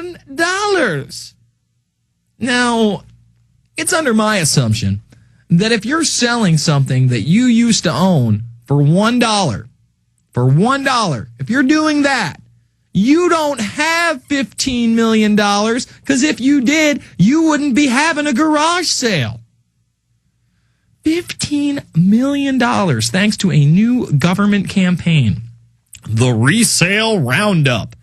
million. Now, it's under my assumption that if you're selling something that you used to own for $1, if you're doing that, you don't have $15 million, because if you did, you wouldn't be having a garage sale. $15 million thanks to a new government campaign, the Resale Roundup.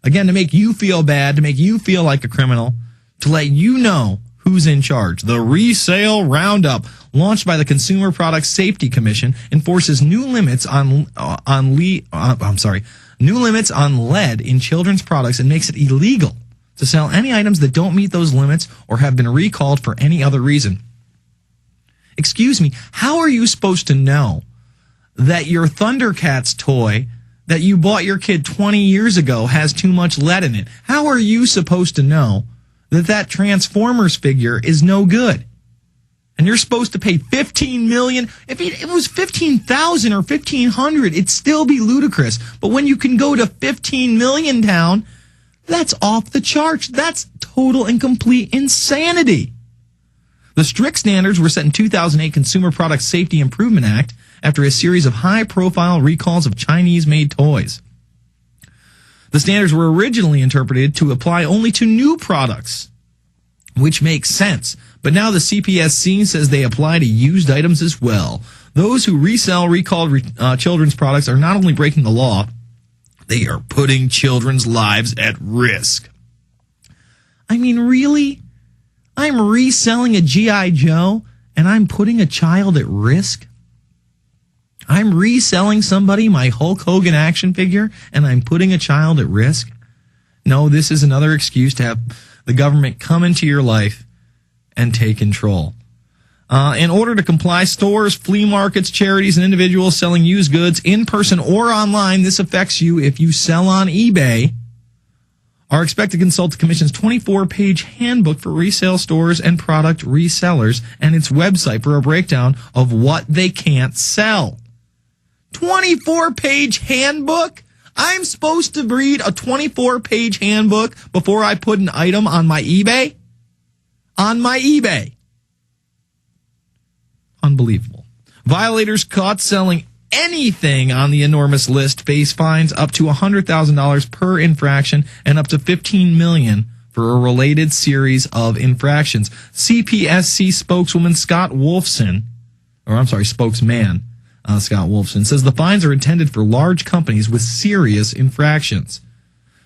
Again, to make you feel bad, to make you feel like a criminal, to let you know who's in charge. The Resale Roundup, launched by the Consumer Product Safety Commission, enforces new limits on lead in children's products and makes it illegal to sell any items that don't meet those limits or have been recalled for any other reason. Excuse me, how are you supposed to know that your Thundercats toy that you bought your kid 20 years ago has too much lead in it? How are you supposed to know that Transformers figure is no good? And you're supposed to pay $15 million. If it was $15,000 or $1,500, it'd still be ludicrous. But when you can go to $15 million town, that's off the charts. That's total and complete insanity. The strict standards were set in 2008 Consumer Product Safety Improvement Act after a series of high-profile recalls of Chinese-made toys. The standards were originally interpreted to apply only to new products, which makes sense. But now the CPSC says they apply to used items as well. Those who resell recalled children's products are not only breaking the law, they are putting children's lives at risk. I mean, really? I'm reselling a G.I. Joe and I'm putting a child at risk? I'm reselling somebody my Hulk Hogan action figure and I'm putting a child at risk? No, this is another excuse to have the government come into your life and take control. In order to comply, stores, flea markets, charities, and individuals selling used goods in person or online, this affects you if you sell on eBay, are expected to consult the Commission's 24-page handbook for resale stores and product resellers and its website for a breakdown of what they can't sell. 24-page handbook? I'm supposed to read a 24-page handbook before I put an item on my eBay? On my eBay. Unbelievable. Violators caught selling anything on the enormous list face fines up to $100,000 per infraction and up to $15 million for a related series of infractions. CPSC spokesman Scott Wolfson says the fines are intended for large companies with serious infractions.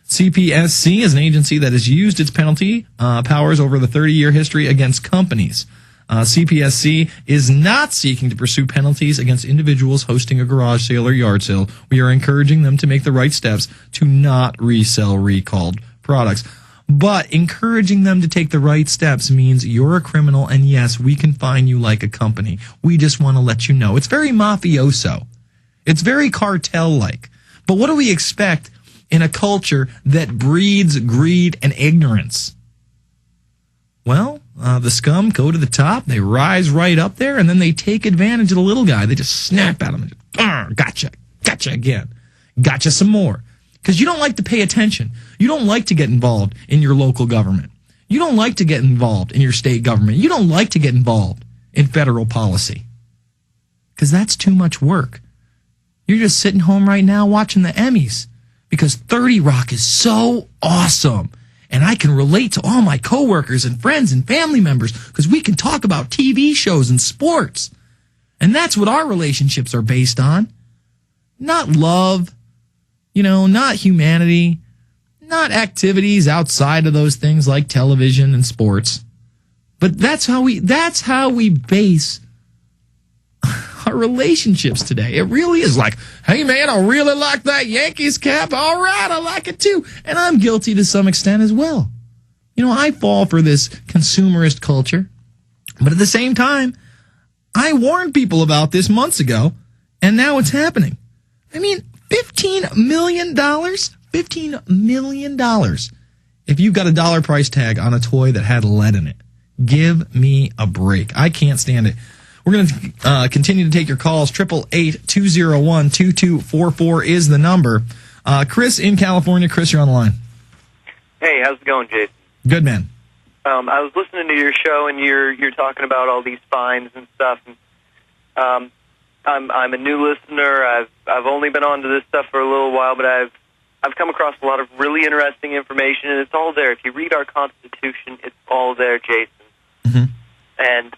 CPSC is an agency that has used its penalty powers over the 30-year history against companies. CPSC is not seeking to pursue penalties against individuals hosting a garage sale or yard sale. We are encouraging them to make the right steps to not resell recalled products. But encouraging them to take the right steps means you're a criminal, and yes, we can fine you like a company. We just want to let you know. It's very mafioso. It's very cartel-like. But what do we expect in a culture that breeds greed and ignorance? Well, the scum go to the top, they rise right up there, and then they take advantage of the little guy. They just snap at him and just, gotcha again, gotcha some more. Because you don't like to pay attention. You don't like to get involved in your local government. You don't like to get involved in your state government. You don't like to get involved in federal policy. Because that's too much work. You're just sitting home right now watching the Emmys because 30 Rock is so awesome. And I can relate to all my coworkers and friends and family members because we can talk about TV shows and sports. And that's what our relationships are based on. Not love, not humanity, not activities outside of those things like television and sports. But that's how we base our relationships today. It really is like, hey man, I really like that Yankees cap. All right, I like it too. And I'm guilty to some extent as well. I fall for this consumerist culture. But at the same time, I warned people about this months ago, and now it's happening. I mean, $15 million? $15 million. If you've got a dollar price tag on a toy that had lead in it. Give me a break. I can't stand it. We're going to continue to take your calls. 888-201-2244 is the number. Chris in California. Chris, you're on the line. Hey, how's it going, Jason? Good, man. I was listening to your show, and you're talking about all these fines and stuff. And, I'm a new listener. I've only been onto this stuff for a little while, but I've come across a lot of really interesting information, and it's all there. If you read our Constitution, it's all there, Jason. Mm-hmm. And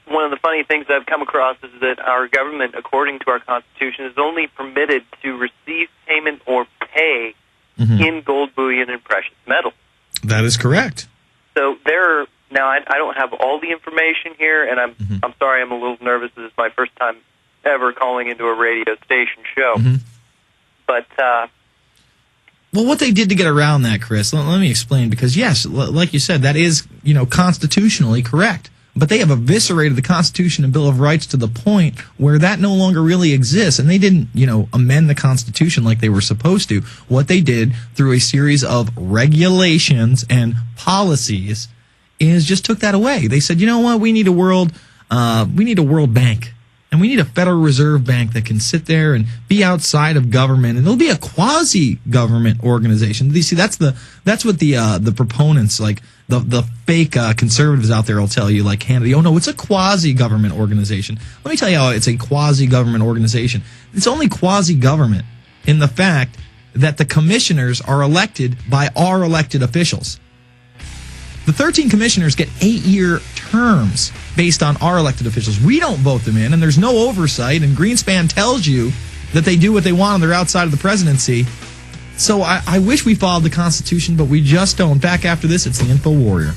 one of the funny things I've come across is that our government, according to our Constitution, is only permitted to receive payment or pay in gold bullion and precious metals. That is correct. So now I don't have all the information here, and I'm sorry, I'm a little nervous. This is my first time ever calling into a radio station show. But well, what they did to get around that, Chris, let me explain, because yes, like you said, that is, constitutionally correct. But they have eviscerated the Constitution and Bill of Rights to the point where that no longer really exists. And they didn't, amend the Constitution like they were supposed to. What they did through a series of regulations and policies is just took that away. They said, you know what, we need a world bank. And we need a Federal Reserve Bank that can sit there and be outside of government, and it'll be a quasi-government organization. You see, that's what the proponents, like the fake conservatives out there, will tell you, like Hannity. Oh no, it's a quasi-government organization. Let me tell you how it's a quasi-government organization. It's only quasi-government in the fact that the commissioners are elected by our elected officials. The 13 commissioners get 8-year terms based on our elected officials. We don't vote them in, and there's no oversight, and Greenspan tells you that they do what they want and they're outside of the presidency. So I wish we followed the Constitution, but we just don't. Back after this, it's the Info Warrior.